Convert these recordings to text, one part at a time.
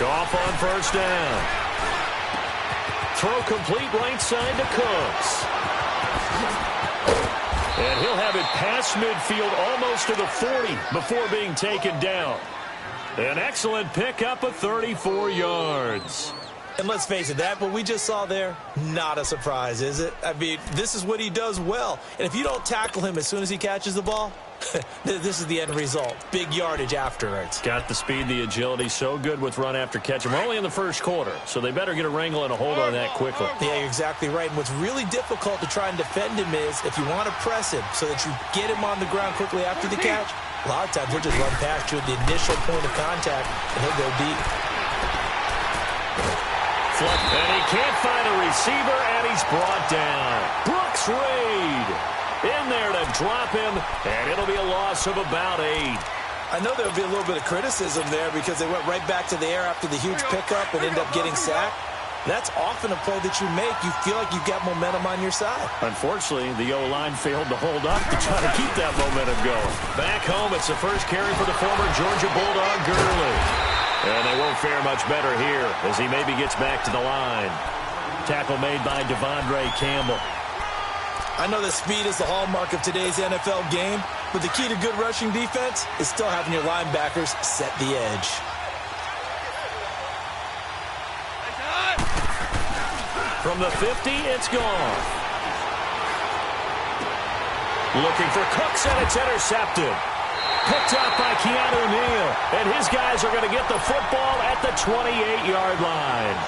Goff on first down. Throw complete right side to Cooks. And he'll have it past midfield almost to the 40 before being taken down. An excellent pickup of 34 yards. And let's face it, that what we just saw there, not a surprise, is it? I mean, this is what he does well. And if you don't tackle him as soon as he catches the ball, this is the end result. Big yardage afterwards. Got the speed, the agility, so good with run after catch. And we're only in the first quarter, so they better get a wrangle and a hold on that quickly. Yeah, you're exactly right. And what's really difficult to try and defend him is if you want to press him so that you get him on the ground quickly after the catch, a lot of times he'll just run past you at the initial point of contact, and he'll go deep. And he can't find a receiver, and he's brought down. Brooks Reed in there to drop him, and it'll be a loss of about 8. I know there'll be a little bit of criticism there because they went right back to the air after the huge pickup and ended up getting sacked. That's often a play that you make. You feel like you've got momentum on your side. Unfortunately, the O-line failed to hold up to try to keep that momentum going. Back home, it's the first carry for the former Georgia Bulldog, Gurley. And they won't fare much better here as he maybe gets back to the line. Tackle made by Devondre Campbell. I know that speed is the hallmark of today's NFL game, but the key to good rushing defense is still having your linebackers set the edge. From the 50, it's gone. Looking for Cooks, and it's intercepted. Picked up by Keanu Neal, and his guys are going to get the football at the 28-yard line.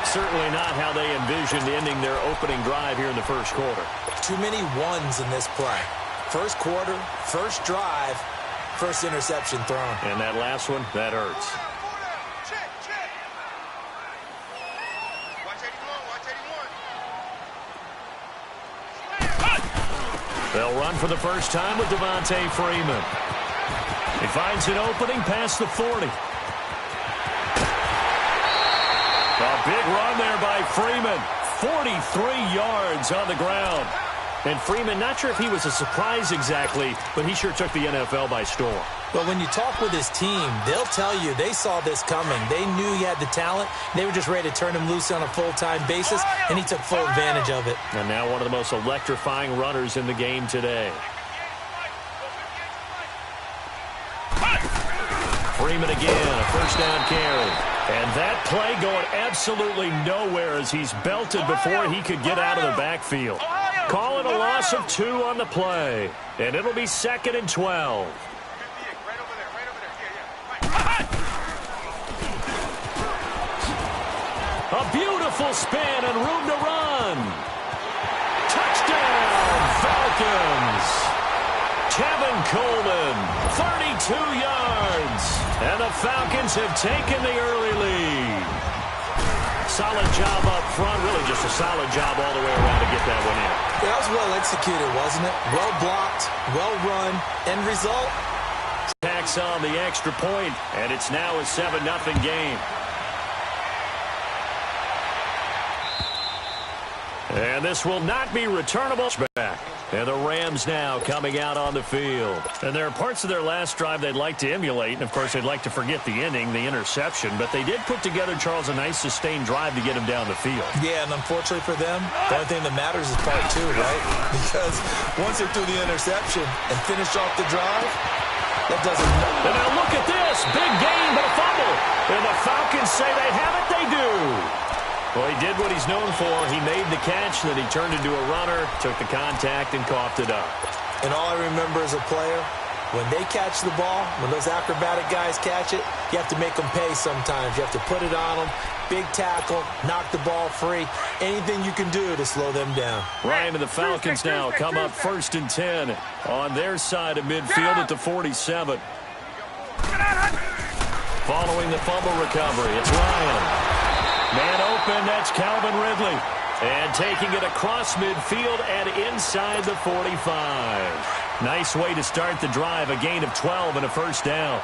Certainly not how they envisioned ending their opening drive here in the first quarter. Too many ones in this play. First quarter, first drive, first interception thrown. And that last one, that hurts. They'll run for the first time with Devontae Freeman. He finds an opening past the 40. A big run there by Freeman. 43 yards on the ground. And Freeman, not sure if he was a surprise exactly, but he sure took the NFL by storm. But when you talk with his team, they'll tell you they saw this coming. They knew he had the talent. They were just ready to turn him loose on a full-time basis, and he took full advantage of it. And now one of the most electrifying runners in the game today. Freeman again, a first down carry. And that play going absolutely nowhere as he's belted before he could get out of the backfield. Call it a loss of 2 on the play. And it'll be 2nd and 12. A beautiful spin and room to run. Touchdown, Falcons. Kevin Coleman, 32 yards. And the Falcons have taken the early lead. Solid job up front, really just a solid job all the way around to get that one in. That was well executed, wasn't it? Well blocked, well run. End result? Tacks on the extra point, and it's now a 7-0 game. And this will not be returnable back. And the Rams now coming out on the field. And there are parts of their last drive they'd like to emulate. And, of course, they'd like to forget the ending, the interception. But they did put together, Charles, a nice sustained drive to get him down the field. Yeah, and unfortunately for them, the only thing that matters is part 2, right? Because once they threw the interception and finished off the drive, that doesn't matter. And now look at this. Big gain, but a fumble. And the Falcons say they have it. They do. Well, he did what he's known for. He made the catch, then he turned into a runner, took the contact, and coughed it up. And all I remember as a player, when they catch the ball, when those acrobatic guys catch it, you have to make them pay sometimes. You have to put it on them, big tackle, knock the ball free, anything you can do to slow them down. Ryan and the Falcons now come up 1st and 10 on their side of midfield at the 47. Following the fumble recovery, it's Ryan. Man open, that's Calvin Ridley. And taking it across midfield and inside the 45. Nice way to start the drive, a gain of 12 and a first down.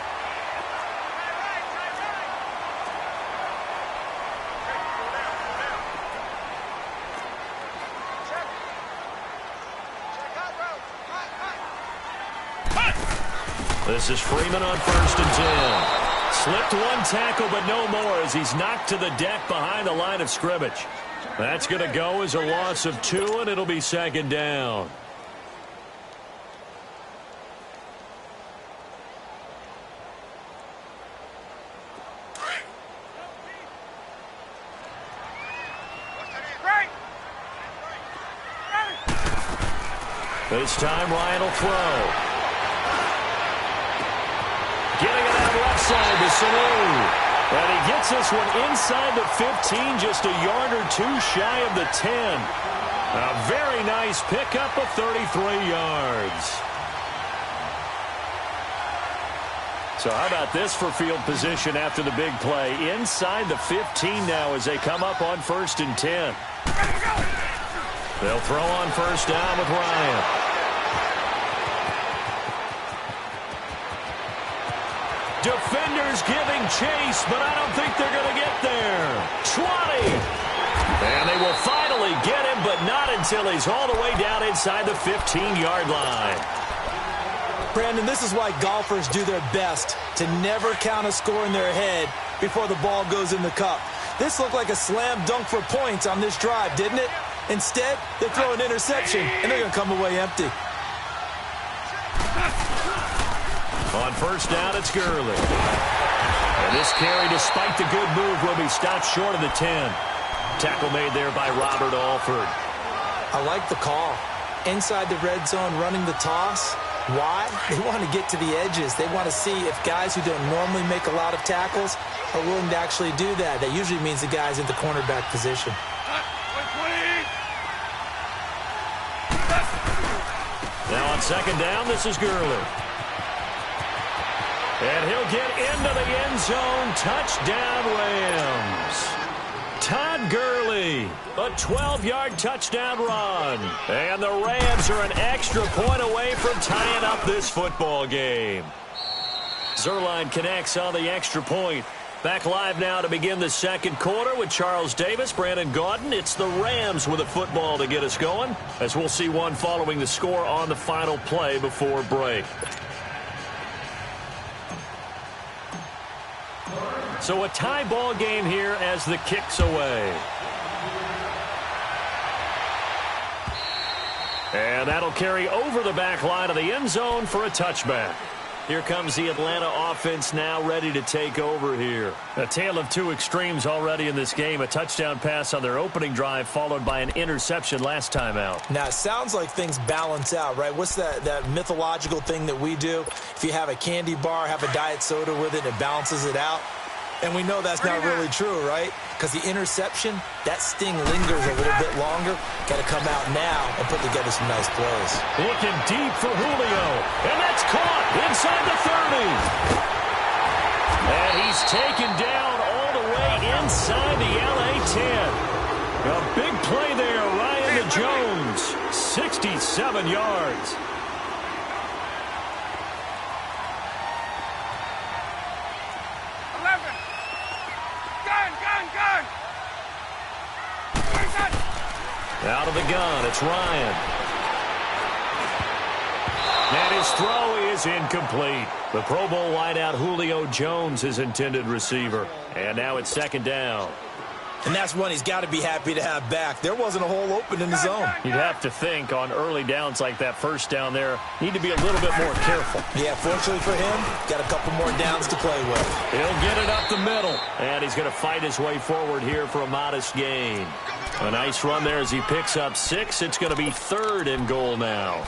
This is Freeman on 1st and 10. Slipped one tackle, but no more as he's knocked to the deck behind the line of scrimmage. That's going to go as a loss of 2, and it'll be second down. This time Ryan will throw. Getting it out left side to Sanu. And he gets this one inside the 15, just a yard or 2 shy of the 10. A very nice pickup of 33 yards. So how about this for field position after the big play? Inside the 15 now as they come up on 1st and 10. They'll throw on 1st down with Ryan. Defenders giving chase, but I don't think they're going to get there. 20. And they will finally get him, but not until he's all the way down inside the 15-yard line. Brandon, this is why golfers do their best to never count a score in their head before the ball goes in the cup. This looked like a slam dunk for points on this drive, didn't it? Instead, they throw an interception, and they're going to come away empty. On 1st down, it's Gurley. And this carry, despite the good move, will be stopped short of the 10. Tackle made there by Robert Alford. I like the call. Inside the red zone, running the toss. Why? They want to get to the edges. They want to see if guys who don't normally make a lot of tackles are willing to actually do that. That usually means the guy's in the cornerback position. Now on 2nd down, this is Gurley. And he'll get into the end zone. Touchdown, Rams. Todd Gurley, a 12-yard touchdown run. And the Rams are an extra point away from tying up this football game. Zerline connects on the extra point. Back live now to begin the 2nd quarter with Charles Davis, Brandon Gaudin. It's the Rams with a football to get us going, as we'll see one following the score on the final play before break. So a tie ball game here as the kick's away. And that'll carry over the back line of the end zone for a touchback. Here comes the Atlanta offense now ready to take over here. A tale of 2 extremes already in this game. A touchdown pass on their opening drive followed by an interception last time out. Now, it sounds like things balance out, right? What's that mythological thing that we do? If you have a candy bar, have a diet soda with it, it balances it out. And we know that's not really true, right? Because the interception, that sting lingers a little bit longer. Got to come out now and put together some nice plays. Looking deep for Julio. And that's caught inside the 30. And he's taken down all the way inside the LA 10. A big play there, Ryan to Jones. 67 yards. Out of the gun, it's Ryan. And his throw is incomplete. The Pro Bowl wideout Julio Jones, his intended receiver. And now it's 2nd down. And that's one he's got to be happy to have back. There wasn't a hole open in the zone. You'd have to think on early downs like that 1st down there, need to be a little bit more careful. Yeah, fortunately for him, got a couple more downs to play with. He'll get it up the middle. And he's going to fight his way forward here for a modest gain. A nice run there as he picks up 6. It's going to be 3rd and goal now.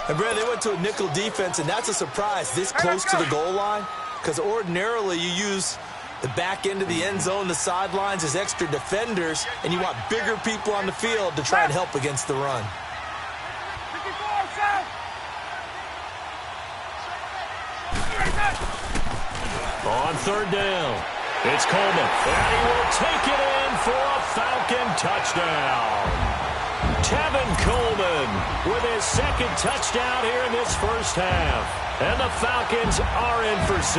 And, Brad, they went to a nickel defense, and that's a surprise this close to the goal line. Because ordinarily you use the back end of the end zone, the sidelines as extra defenders, and you want bigger people on the field to try and help against the run. On 3rd down, it's Coleman, and he will take it in for a Falcon touchdown. Tevin Coleman with his 2nd touchdown here in this 1st half. And the Falcons are in for 6.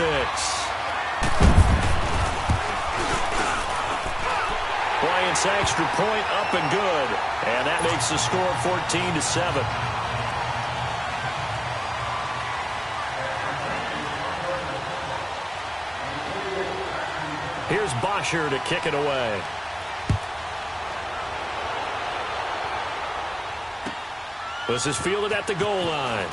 Bryant's extra point up and good. And that makes the score 14-7. Here's Bosher to kick it away. This is fielded at the goal line.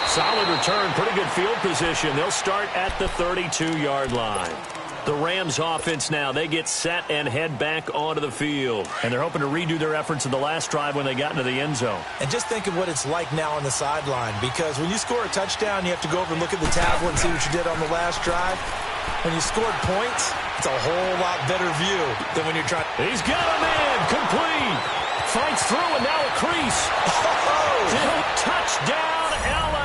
Solid return, pretty good field position. They'll start at the 32-yard line. The Rams offense now, they get set and head back onto the field. And they're hoping to redo their efforts in the last drive when they got into the end zone. And just think of what it's like now on the sideline, because when you score a touchdown, you have to go over and look at the tablet and see what you did on the last drive. When you scored points, it's a whole lot better view than when you're trying. He's got him in, complete. Fights through and now a crease. Oh! Touchdown, L.A.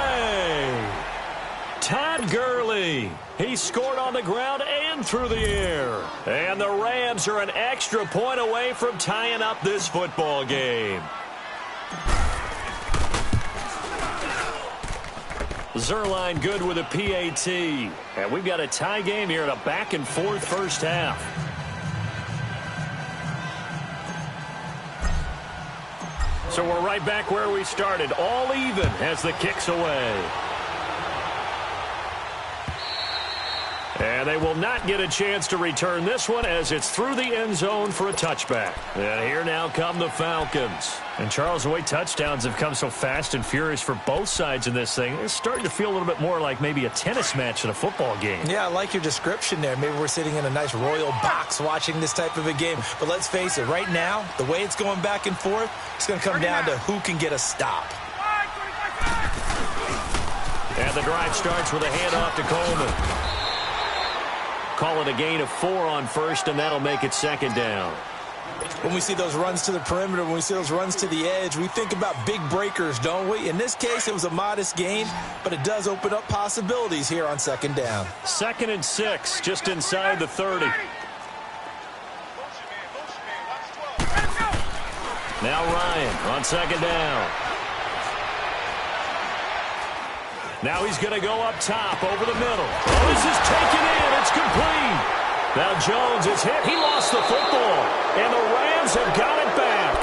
Todd Gurley. He scored on the ground and through the air. And the Rams are an extra point away from tying up this football game. Zerline good with a PAT. And we've got a tie game here in a back-and-forth first half. So we're right back where we started. All even as the kick's away. And they will not get a chance to return this one as it's through the end zone for a touchback. And here now come the Falcons. And Charles, the way touchdowns have come so fast and furious for both sides in this thing, it's starting to feel a little bit more like maybe a tennis match in a football game. Yeah, I like your description there. Maybe we're sitting in a nice royal box watching this type of a game. But let's face it, right now, the way it's going back and forth, it's going to come down to who can get a stop. And the drive starts with a handoff to Coleman. Call it a gain of 4 on first, and that'll make it second down. When we see those runs to the perimeter, when we see those runs to the edge, we think about big breakers, don't we? In this case, it was a modest gain, but it does open up possibilities here on second down. 2nd and 6, just inside the 30. Now Ryan on second down. Now he's going to go up top over the middle. Oh, this is taken in. It's complete. Now Jones is hit. He lost the football. And the Rams have got it back.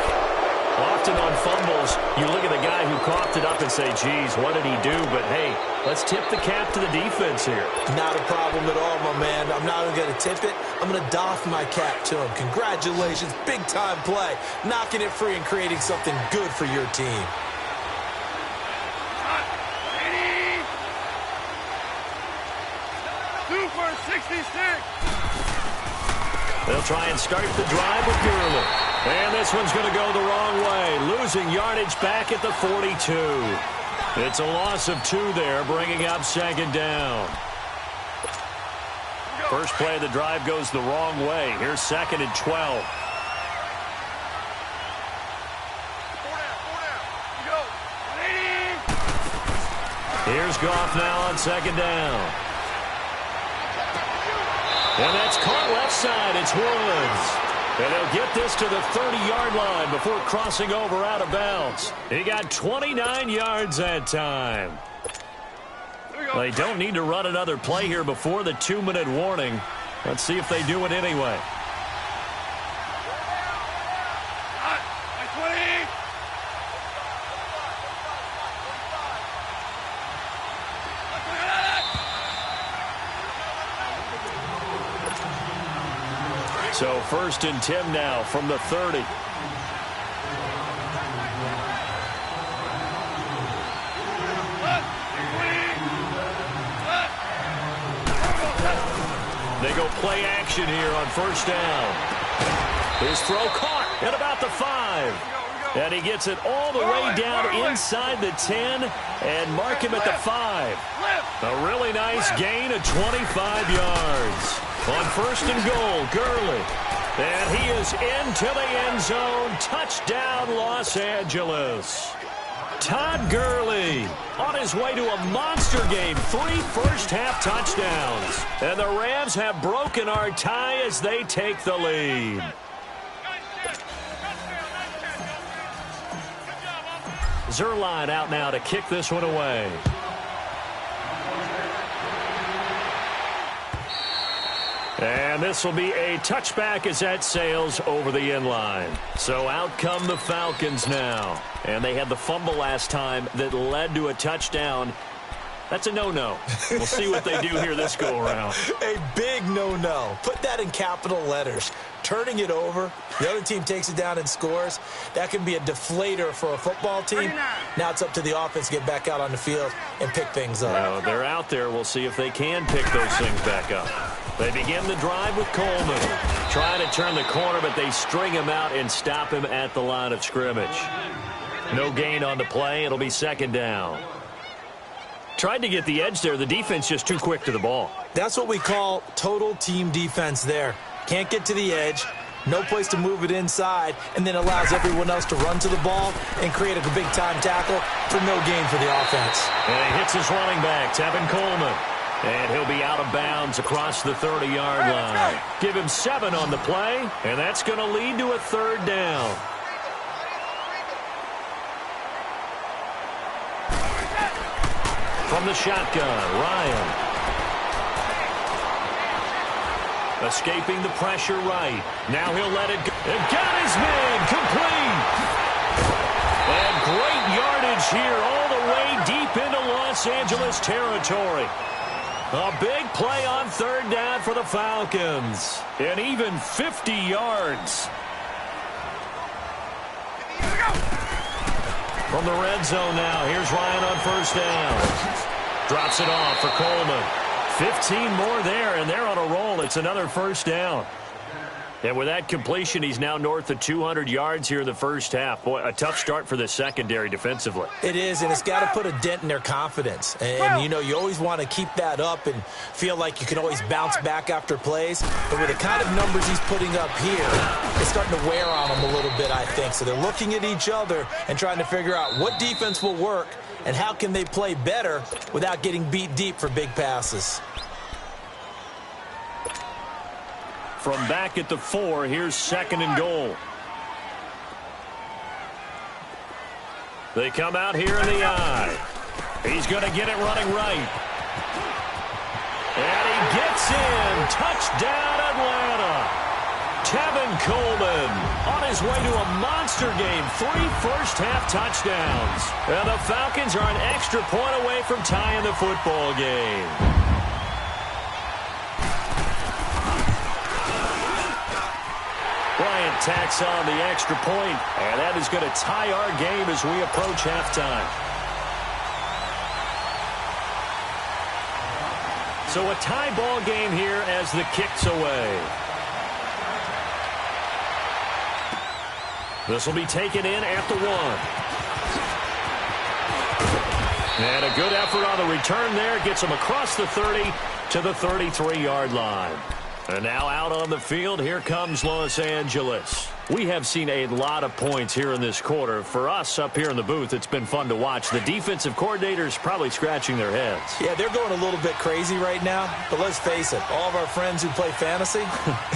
Often on fumbles, you look at the guy who coughed it up and say, geez, what did he do? But, hey, let's tip the cap to the defense here. Not a problem at all, my man. I'm not even going to tip it. I'm going to doff my cap to him. Congratulations. Big-time play. Knocking it free and creating something good for your team. They'll try and start the drive with Gurley. And this one's going to go the wrong way. Losing yardage back at the 42. It's a loss of 2 there, bringing up second down. First play of the drive goes the wrong way. Here's 2nd and 12. Here's Goff now on second down. And that's caught left side. It's Woods. And he'll get this to the 30-yard line before crossing over out of bounds. He got 29 yards that time. They don't need to run another play here before the 2-minute warning. Let's see if they do it anyway. So 1st and 10 now from the 30. They go play action here on 1st down. His throw caught at about the 5. And he gets it all the way down inside the 10 and mark him at the 5. A really nice gain of 25 yards. On 1st and goal, Gurley. And he is into the end zone. Touchdown, Los Angeles. Todd Gurley on his way to a monster game. 3 first-half touchdowns. And the Rams have broken our tie as they take the lead. Zerline out now to kick this one away. And this will be a touchback as that sails over the end line. So out come the Falcons now. And they had the fumble last time that led to a touchdown. That's a no-no. We'll see what they do here this go-around. A big no-no. Put that in capital letters. Turning it over, the other team takes it down and scores. That can be a deflator for a football team. Now it's up to the offense to get back out on the field and pick things up. Now they're out there. We'll see if they can pick those things back up. They begin the drive with Coleman. Trying to turn the corner, but they string him out and stop him at the line of scrimmage. No gain on the play. It'll be second down. Tried to get the edge there. The defense just too quick to the ball. That's what we call total team defense there. Can't get to the edge, no place to move it inside, and then allows everyone else to run to the ball and create a big-time tackle for no gain for the offense. And he hits his running back, Tevin Coleman. And he'll be out of bounds across the 30-yard line. Give him 7 on the play, and that's going to lead to a third down. From the shotgun, Ryan. Escaping the pressure right. Now he'll let it go. And got his man complete. And great yardage here all the way deep into Los Angeles territory. A big play on third down for the Falcons. And even 50 yards. From the red zone now, here's Ryan on first down. Drops it off for Coleman. 15 more there, and they're on a roll. It's another first down. And with that completion, he's now north of 200 yards here in the first half. Boy, a tough start for the secondary defensively. It is, and it's got to put a dent in their confidence. And, you know, you always want to keep that up and feel like you can always bounce back after plays. But with the kind of numbers he's putting up here, it's starting to wear on them a little bit, I think. So they're looking at each other and trying to figure out what defense will work and how can they play better without getting beat deep for big passes. From back at the 4, here's second and goal. They come out here in the eye. He's going to get it running right. And he gets in. Touchdown, Atlanta. Tevin Coleman on his way to a monster game. 3 first-half touchdowns. And the Falcons are an extra point away from tying the football game. Bryant tacks on the extra point, and that is going to tie our game as we approach halftime. So a tie ball game here as the kick's away. This will be taken in at the 1. And a good effort on the return there. Gets him across the 30 to the 33-yard line. And now out on the field, here comes Los Angeles. We have seen a lot of points here in this quarter. For us up here in the booth, it's been fun to watch. The defensive coordinators probably scratching their heads. Yeah, they're going a little bit crazy right now. But let's face it, all of our friends who play fantasy,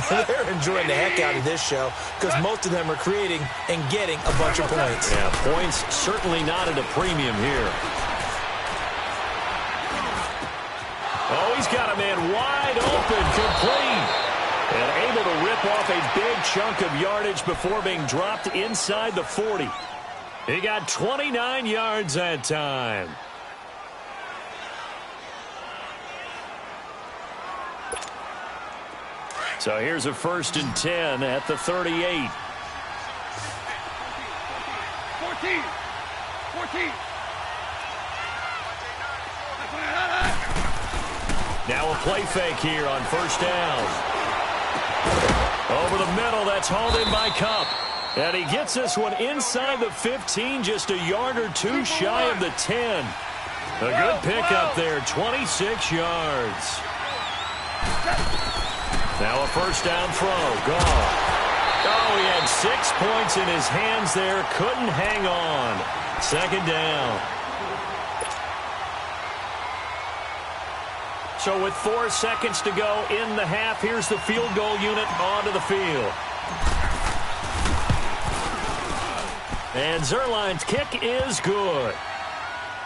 they're enjoying the heck out of this show because most of them are creating and getting a bunch of points. Yeah, points certainly not at a premium here. Oh, he's got a man wide open, complete. And able to rip off a big chunk of yardage before being dropped inside the 40. He got 29 yards that time. So here's a 1st and 10 at the 38. 14. Now a play fake here on first down. Over the middle, that's hauled in by Cup. And he gets this one inside the 15, just a yard or two shy of the 10. A good pickup there, 26 yards. Now a first down throw, gone. Oh, he had 6 points in his hands there, couldn't hang on. Second down. So with 4 seconds to go in the half, here's the field goal unit onto the field. And Zerline's kick is good.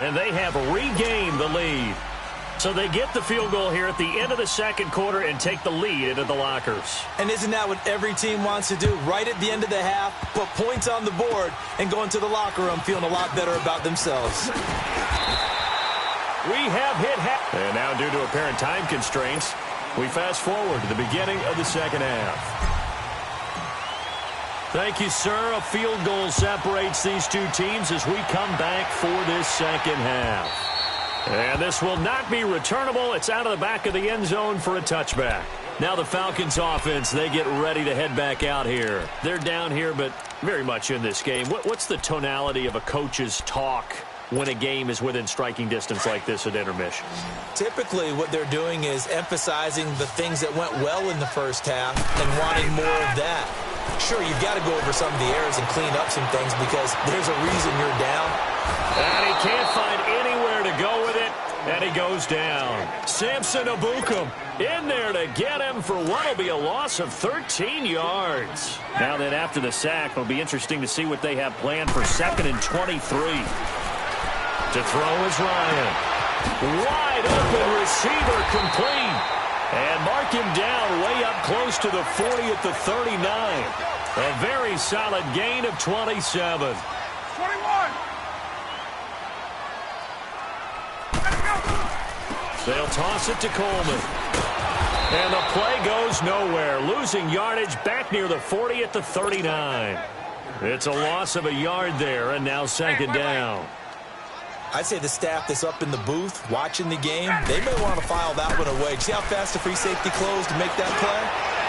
And they have regained the lead. So they get the field goal here at the end of the second quarter and take the lead into the lockers. And isn't that what every team wants to do? Right at the end of the half, put points on the board, and go into the locker room feeling a lot better about themselves. We have hit half. And now, due to apparent time constraints, we fast forward to the beginning of the second half. Thank you, sir. A field goal separates these two teams as we come back for this second half. And this will not be returnable. It's out of the back of the end zone for a touchback. Now the Falcons offense, they get ready to head back out here. They're down here, but very much in this game. What's the tonality of a coach's talk when a game is within striking distance like this at intermission? Typically, what they're doing is emphasizing the things that went well in the first half and wanting more of that. Sure, you've got to go over some of the errors and clean up some things because there's a reason you're down. And he can't find anywhere to go with it, and he goes down. Samson Abukum in there to get him for what will be a loss of 13 yards. Now then, after the sack, it'll be interesting to see what they have planned for 2nd and 23. To throw is Ryan. Wide open receiver complete. And mark him down way up close to the 40 at the 39. A very solid gain of 27. 21. They'll toss it to Coleman. And the play goes nowhere. Losing yardage back near the 40 at the 39. It's a loss of a yard there, and now 2nd down. I'd say the staff that's up in the booth watching the game, they may want to file that one away. See how fast the free safety closed to make that play?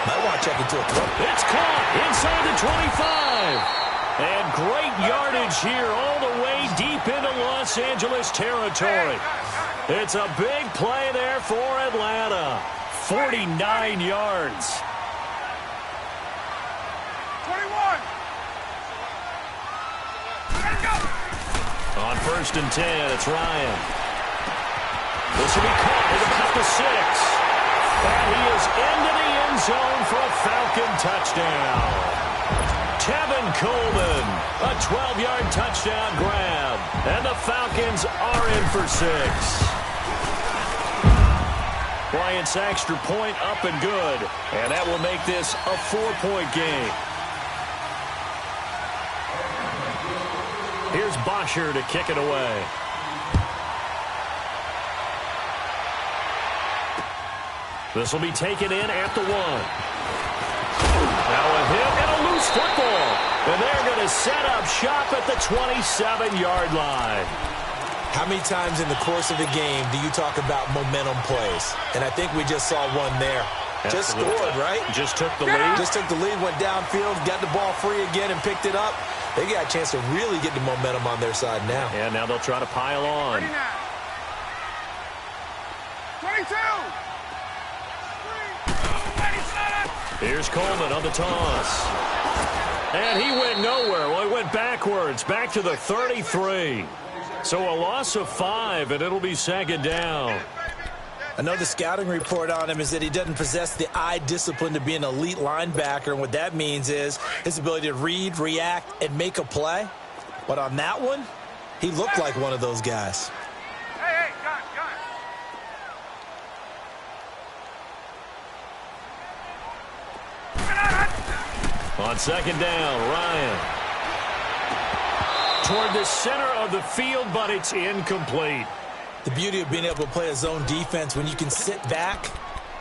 Might want to check into a throw. It's caught inside the 25. And great yardage here all the way deep into Los Angeles territory. It's a big play there for Atlanta. 49 yards. 21. On 1st and 10, it's Ryan. This will be caught at about the 6. And he is into the end zone for a Falcon touchdown. Tevin Coleman, a 12-yard touchdown grab. And the Falcons are in for 6. Bryant's extra point up and good. And that will make this a 4-point game. Here's Bosher to kick it away. This will be taken in at the 1. Now a hit and a loose football. And they're going to set up shop at the 27-yard line. How many times in the course of a game do you talk about momentum plays? And I think we just saw one there. Just scored, right? Just took the lead. Just took the lead, went downfield, got the ball free again and picked it up. They got a chance to really get the momentum on their side now. And now they'll try to pile on. 22. Here's Coleman on the toss. And he went nowhere. Well, he went backwards, back to the 33. So a loss of 5, and it'll be 2nd down. Another scouting report on him is that he doesn't possess the eye discipline to be an elite linebacker. And what that means is his ability to read, react, and make a play. But on that one, he looked like one of those guys. Hey, gun. On 2nd down, Ryan. Toward the center of the field, but it's incomplete. The beauty of being able to play a zone defense when you can sit back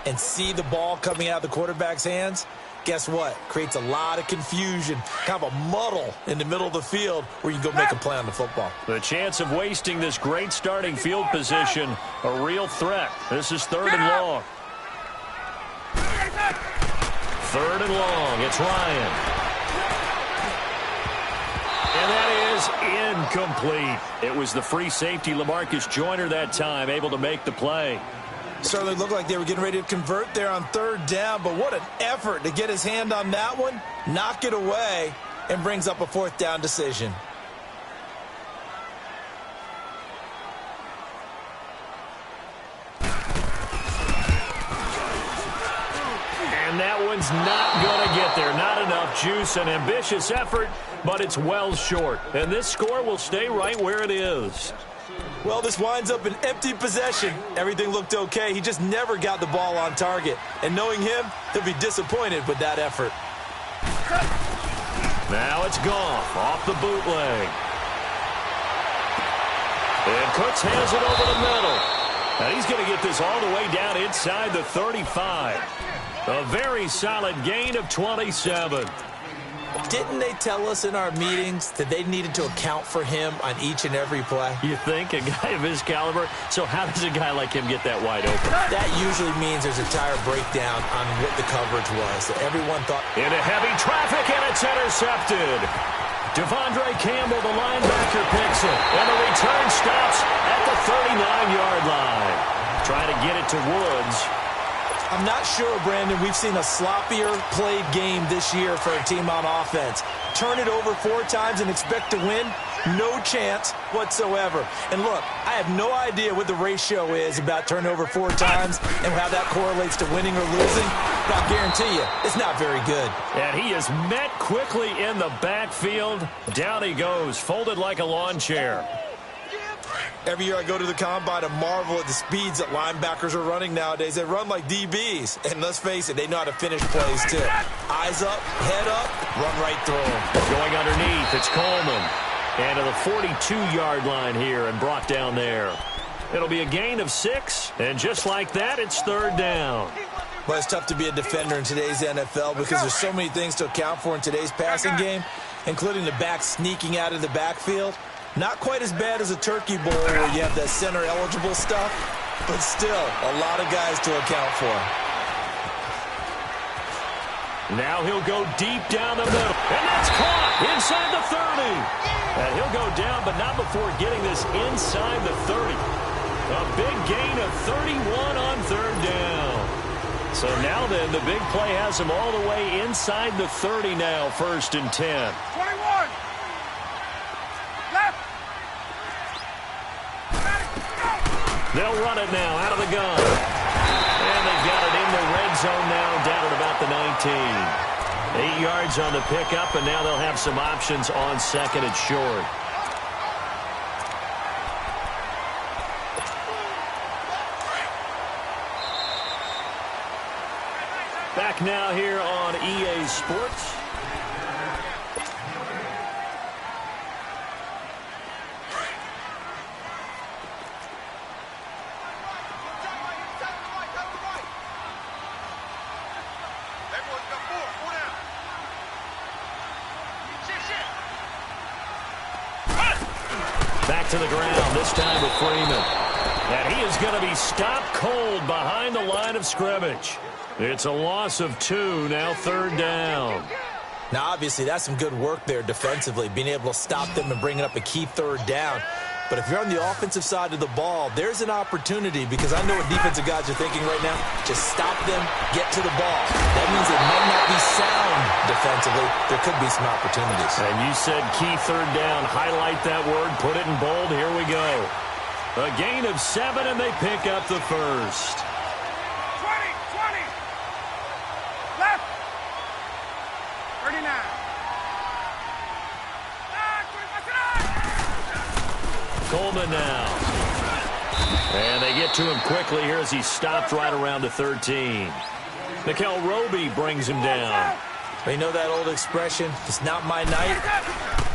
and see the ball coming out of the quarterback's hands, guess what? Creates a lot of confusion, kind of a muddle in the middle of the field where you can go make a play on the football. The chance of wasting this great starting field position, a real threat. This is 3rd and long. 3rd and long. It's Ryan. And that is incomplete. It was the free safety, LaMarcus Joyner, that time, able to make the play. Certainly looked like they were getting ready to convert there on 3rd down, but what an effort to get his hand on that one, knock it away, and brings up a 4th down decision. And that one's not going to get there. Not enough juice. An ambitious effort, but it's well short. And this score will stay right where it is. Well, this winds up an empty possession. Everything looked okay. He just never got the ball on target. And knowing him, he'll be disappointed with that effort. Now it's Goff off the bootleg. And Cooks has it over the middle. And he's going to get this all the way down inside the 35. A very solid gain of 27. Didn't they tell us in our meetings that they needed to account for him on each and every play? You think? A guy of his caliber? So how does a guy like him get that wide open? That usually means there's a tire breakdown on what the coverage was. Everyone thought... Into heavy traffic, and it's intercepted. Devondre Campbell, the linebacker, picks it. And the return stops at the 39-yard line. Trying to get it to Woods. I'm not sure, Brandon, we've seen a sloppier played game this year for a team on offense. Turn it over 4 times and expect to win? No chance whatsoever. And look, I have no idea what the ratio is about turnover 4 times and how that correlates to winning or losing, but I'll guarantee you, it's not very good. And he is met quickly in the backfield. Down he goes, folded like a lawn chair. Every year I go to the combine and marvel at the speeds that linebackers are running nowadays. They run like DBs. And let's face it, they know how to finish plays too. Eyes up, head up, run right through them. Going underneath, it's Coleman. And to the 42-yard line here and brought down there. It'll be a gain of 6. And just like that, it's 3rd down. Well, it's tough to be a defender in today's NFL because there's so many things to account for in today's passing game, including the back sneaking out of the backfield. Not quite as bad as a turkey bowl where you have that center-eligible stuff, but still a lot of guys to account for. Now he'll go deep down the middle, and that's caught inside the 30. And he'll go down, but not before getting this inside the 30. A big gain of 31 on 3rd down. So now then, the big play has him all the way inside the 30 now, 1st and 10. 21. Left. They'll run it now out of the gun. And they've got it in the red zone now, down at about the 19. 8 yards on the pickup, and now they'll have some options on 2nd and short. Back now here on EA Sports. Back to the ground, this time with Freeman. And he is going to be stopped cold behind the line of scrimmage. It's a loss of 2, now 3rd down. Now, obviously, that's some good work there defensively, being able to stop them and bringing up a key 3rd down. But if you're on the offensive side of the ball, there's an opportunity because I know what defensive guys are thinking right now. Just stop them, get to the ball. That means it might not be sound defensively. There could be some opportunities. And you said key 3rd down. Highlight that word. Put it in bold. Here we go. A gain of 7, and they pick up the 1st. 20. Left. 39. Coleman now. And they get to him quickly here as he stopped right around the 13. Mikel Roby brings him down. You know that old expression, it's not my night?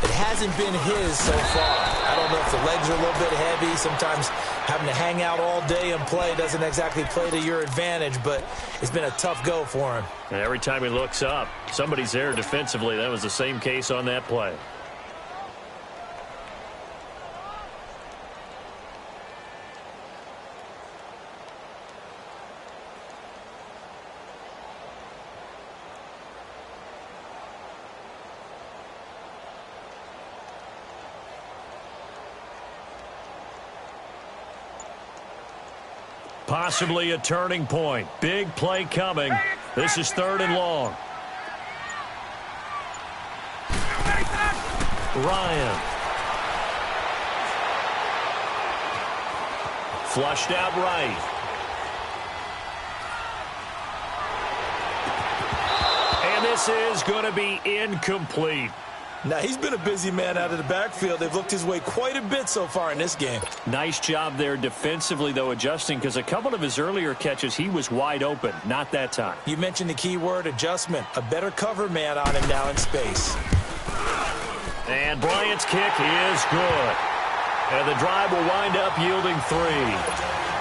It hasn't been his so far. I don't know if the legs are a little bit heavy. Sometimes having to hang out all day and play doesn't exactly play to your advantage, but it's been a tough go for him. And every time he looks up, somebody's there defensively. That was the same case on that play. Possibly a turning point. Big play coming. This is 3rd and long. Ryan. Flushed out right. And this is going to be incomplete. Now, he's been a busy man out of the backfield. They've looked his way quite a bit so far in this game. Nice job there defensively, though, adjusting, because a couple of his earlier catches, he was wide open. Not that time. You mentioned the key word, adjustment. A better cover man on him now in space. And Bryant's kick is good. And the drive will wind up yielding 3.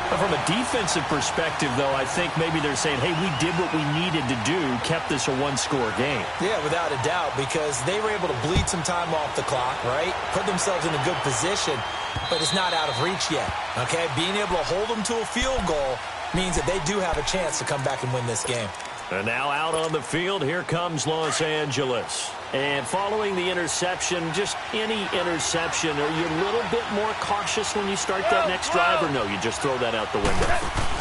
From a defensive perspective, though, I think maybe they're saying, hey, we did what we needed to do, kept this a one-score game. Yeah, without a doubt, because they were able to bleed some time off the clock, right? Put themselves in a good position, but it's not out of reach yet, okay? Being able to hold them to a field goal means that they do have a chance to come back and win this game. And now out on the field, here comes Los Angeles. And following the interception, just any interception, are you a little bit more cautious when you start that next drive, or no, you just throw that out the window?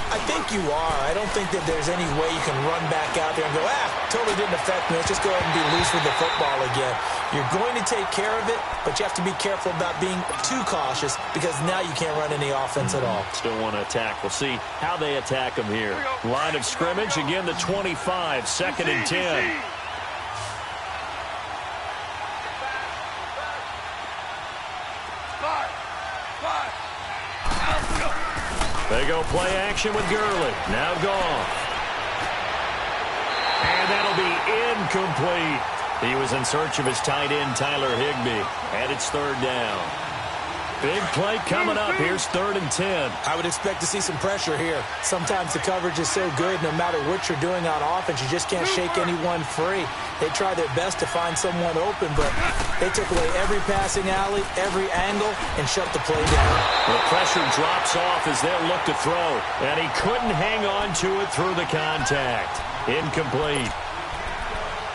I think you are. I don't think that there's any way you can run back out there and go, totally didn't affect me. Let's just go ahead and be loose with the football again. You're going to take care of it, but you have to be careful about being too cautious because now you can't run any offense at all. Still want to attack. We'll see how they attack them here. Line of scrimmage, again, the 25, 2nd and 10. They go play action with Gurley. Now Goff. And that'll be incomplete. He was in search of his tight end, Tyler Higbee. And it's 3rd down. Big play coming up. Here's 3rd and 10. I would expect to see some pressure here. Sometimes the coverage is so good, no matter what you're doing on offense, you just can't shake anyone free. They try their best to find someone open, but they took away every passing alley, every angle, and shut the play down. The pressure drops off as they'll look to throw, and he couldn't hang on to it through the contact. Incomplete.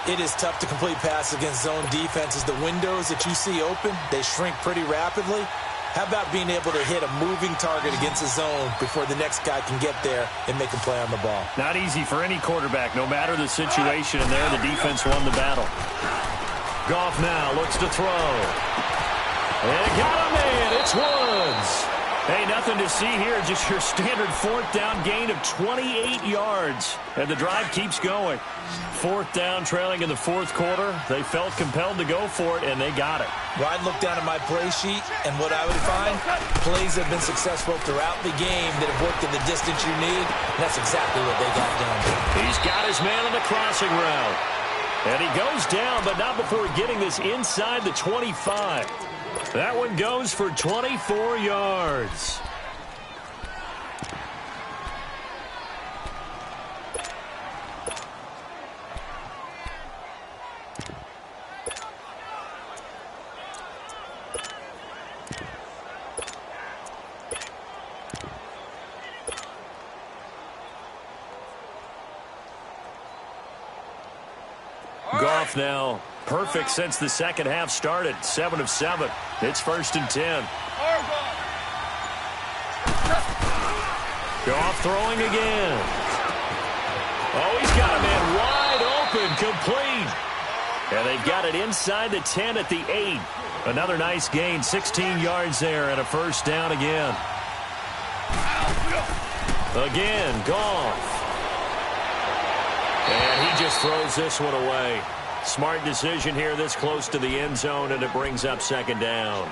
It is tough to complete passes against zone defenses. The windows that you see open, they shrink pretty rapidly. How about being able to hit a moving target against a zone before the next guy can get there and make a play on the ball? Not easy for any quarterback, no matter the situation, and there the defense won the battle. Goff now looks to throw. And got a man. It's Woods. Hey, nothing to see here, just your standard 4th down gain of 28 yards. And the drive keeps going. 4th down, trailing in the 4th quarter. They felt compelled to go for it, and they got it. Well, I'd look down at my play sheet, and what I would find, plays have been successful throughout the game that have worked in the distance you need. And that's exactly what they got done. He's got his man on the crossing route. And he goes down, but not before getting this inside the 25. That one goes for 24 yards. Goff now perfect since the second half started. 7 of 7. It's 1st and 10. Goff throwing again. Oh, he's got a man wide open, complete. And they've got it inside the 10 at the 8. Another nice gain, 16 yards there, and a 1st down again. Again, Goff. And he just throws this one away. Smart decision here this close to the end zone, and it brings up 2nd down.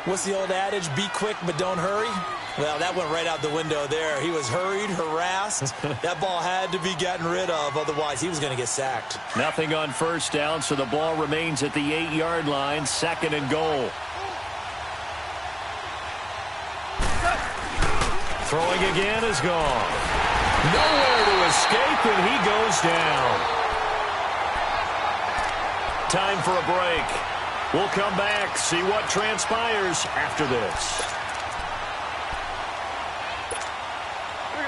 What's the old adage? Be quick, but don't hurry. Well, that went right out the window there. He was hurried, harassed. That ball had to be gotten rid of. Otherwise, he was going to get sacked. Nothing on 1st down, so the ball remains at the 8-yard line. 2nd and goal. Throwing again is gone. Nowhere to escape, and he goes down. Time for a break. We'll come back, see what transpires after this.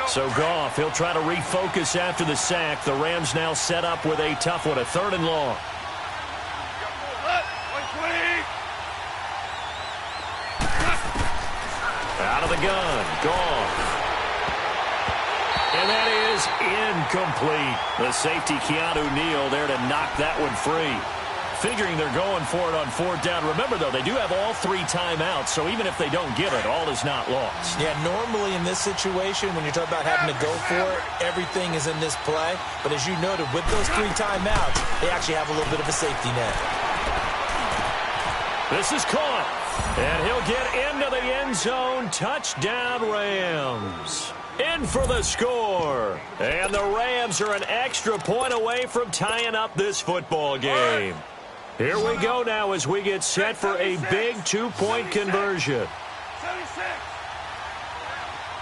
So Goff, he'll try to refocus after the sack. The Rams now set up with a tough one, a 3rd and long. Out of the gun, Goff. And that is incomplete. The safety, Keanu Neal, there to knock that one free. Figuring they're going for it on 4th down. Remember, though, they do have all 3 timeouts, so even if they don't get it, all is not lost. Yeah, normally in this situation, when you're talking about having to go for it, everything is in this play. But as you noted, with those 3 timeouts, they actually have a little bit of a safety net. This is caught, and he'll get into the end zone. Touchdown, Rams. In for the score. And the Rams are an extra point away from tying up this football game. Here we go now as we get set for a big 2-point conversion. 76.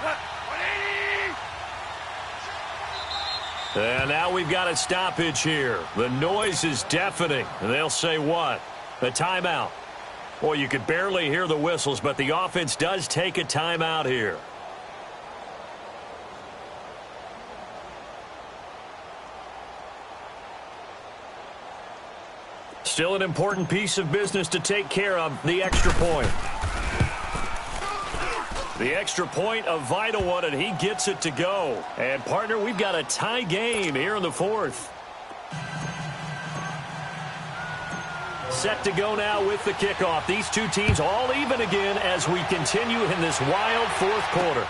180. And now we've got a stoppage here. The noise is deafening. And they'll say what? A timeout. Boy, you could barely hear the whistles, but the offense does take a timeout here. Still an important piece of business to take care of, the extra point. The extra point, a vital one, and he gets it to go. And, partner, we've got a tie game here in the fourth. Set to go now with the kickoff. These two teams all even again as we continue in this wild fourth quarter.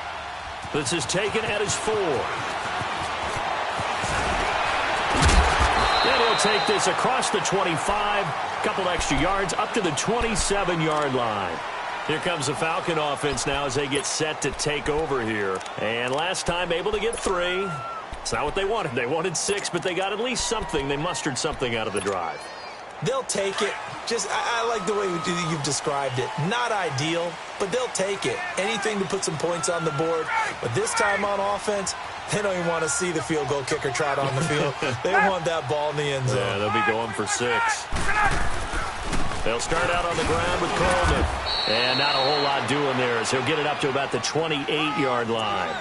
This is taken at his 4. And he'll take this across the 25, couple extra yards, up to the 27-yard line. Here comes the Falcon offense now as they get set to take over here. And last time able to get 3. It's not what they wanted. They wanted 6, but they got at least something. They mustered something out of the drive. They'll take it. I like the way you've described it. Not ideal, but they'll take it. Anything to put some points on the board. But this time on offense, they don't even want to see the field goal kicker trot on the field. They want that ball in the end zone. Yeah, they'll be going for 6. They'll start out on the ground with Coleman. And not a whole lot doing there as he'll get it up to about the 28-yard line.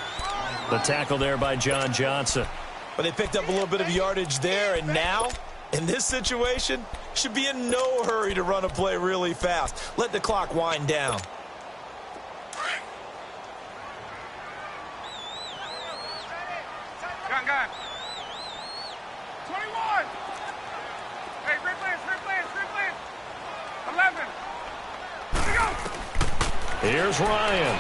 The tackle there by John Johnson. But they picked up a little bit of yardage there, and now, in this situation, should be in no hurry to run a play really fast. Let the clock wind down. Gun. 21. Hey, replace. 11. Here we go. Here's Ryan.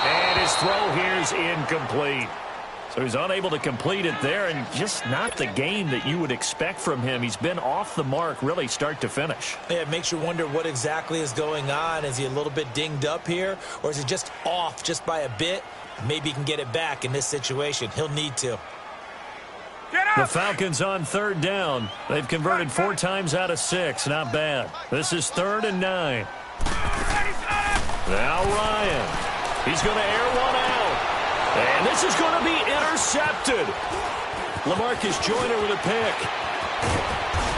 And his throw here's incomplete. So he's unable to complete it there, and just not the game that you would expect from him. He's been off the mark really start to finish. Yeah, it makes you wonder what exactly is going on. Is he a little bit dinged up here, or is he just off just by a bit? Maybe he can get it back in this situation. He'll need to. The Falcons on 3rd down. They've converted 4 times out of 6. Not bad. This is 3rd and 9. Now Ryan. He's going to air one out. And this is going to be intercepted. LaMarcus Joyner with a pick.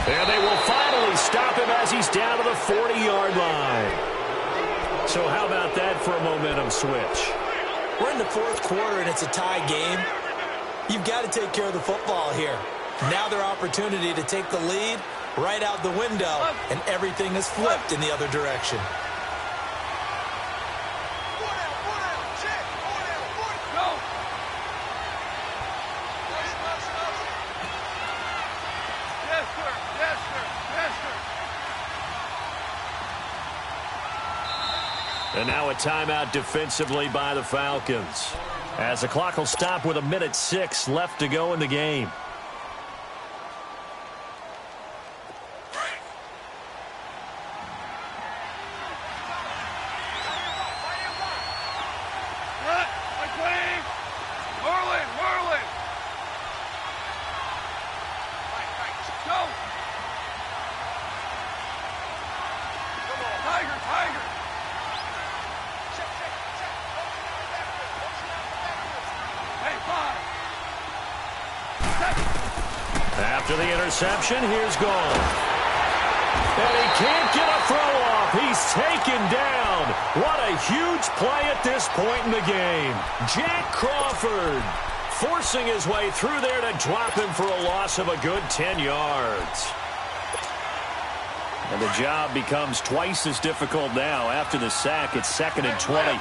And they will finally stop him as he's down to the 40-yard line. So how about that for a momentum switch? We're in the 4th quarter, and it's a tie game. You've got to take care of the football here. Now their opportunity to take the lead right out the window, and everything is flipped in the other direction. And now a timeout defensively by the Falcons. As the clock will stop with 1:06 left to go in the game. After the interception, here's Gone. And he can't get a throw off. He's taken down. What a huge play at this point in the game. Jack Crawford forcing his way through there to drop him for a loss of a good 10 yards. And the job becomes twice as difficult now. After the sack, it's 2nd and 20.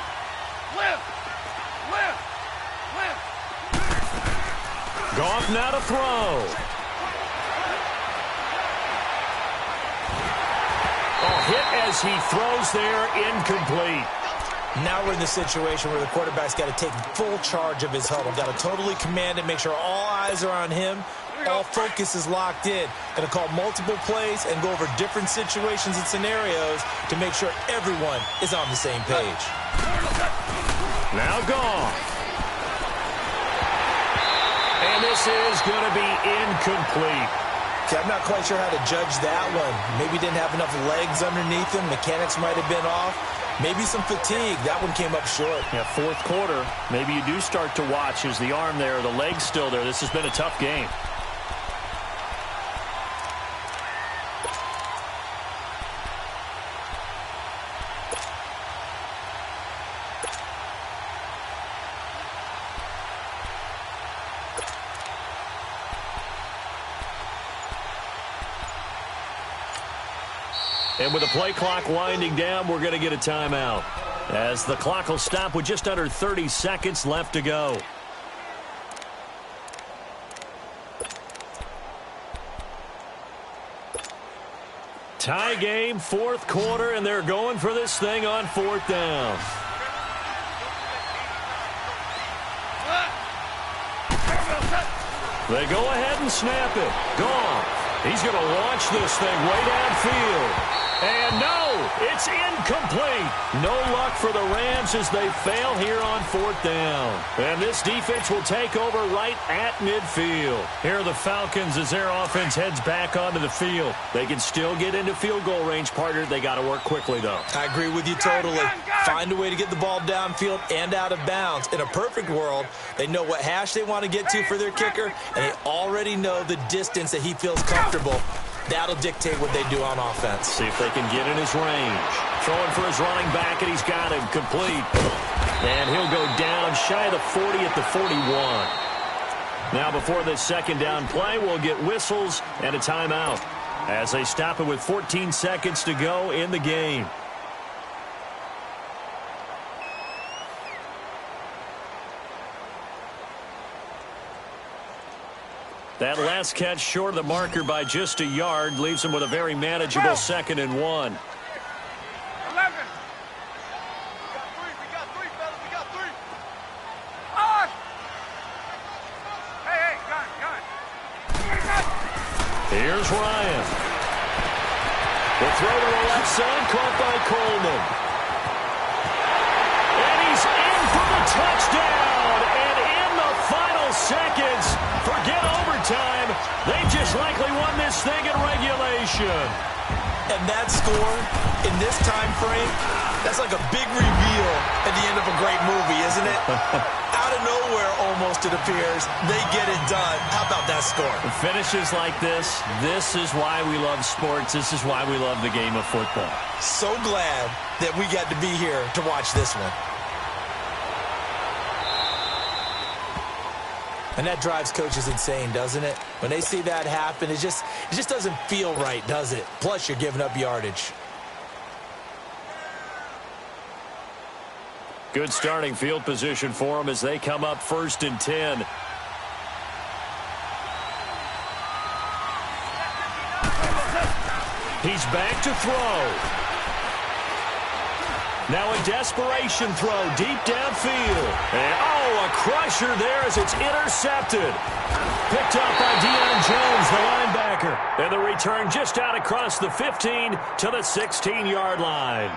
Goff now to throw. Hit as he throws there, incomplete. Now we're in the situation where the quarterback's got to take full charge of his huddle. Got to totally command it, make sure all eyes are on him. All focus is locked in. Going to call multiple plays and go over different situations and scenarios to make sure everyone is on the same page. Now Gone. And this is going to be incomplete. Okay, I'm not quite sure how to judge that one. Maybe didn't have enough legs underneath him. Mechanics might have been off. Maybe some fatigue. That one came up short. Yeah, fourth quarter. Maybe you do start to watch. Is the arm there, the leg's still there? This has been a tough game. And with the play clock winding down, we're going to get a timeout, as the clock will stop with just under 30 seconds left to go. Tie game, fourth quarter, and they're going for this thing on fourth down. They go ahead and snap it. Goff. He's going to launch this thing way downfield. And no, it's incomplete. No luck for the Rams as they fail here on fourth down. And this defense will take over right at midfield. Here are the Falcons as their offense heads back onto the field. They can still get into field goal range, partner. They got to work quickly, though. I agree with you totally. Find a way to get the ball downfield and out of bounds. In a perfect world, they know what hash they want to get to for their kicker, and they already know the distance that he feels comfortable. That'll dictate what they do on offense. See if they can get in his range. Throwing for his running back, and he's got him complete. And he'll go down shy of the 40 at the 41. Now before this second down play, we'll get whistles and a timeout as they stop it with 14 seconds to go in the game. That last catch short of the marker by just a yard leaves him with a very manageable 2nd and 1. 11. We got three, fellas. We got three. Hey, gun. Here's Ryan. The throw to the left side, caught by Coleman. And he's in for the touchdown. And in the final seconds, forget overtime, they just likely won this thing in regulation. And that score, in this time frame, that's like a big reveal at the end of a great movie, isn't it? Out of nowhere, almost, it appears, they get it done. How about that score? The finishes like this is why we love sports. This is why we love the game of football. So glad that we got to be here to watch this one. And that drives coaches insane, doesn't it? When they see that happen, it just doesn't feel right, does it? Plus, you're giving up yardage. Good starting field position for them as they come up 1st and 10. He's back to throw. Now a desperation throw deep downfield. And, a crusher there as it's intercepted. Picked up by Deion Jones, the linebacker. And the return just out across the 15 to the 16-yard line.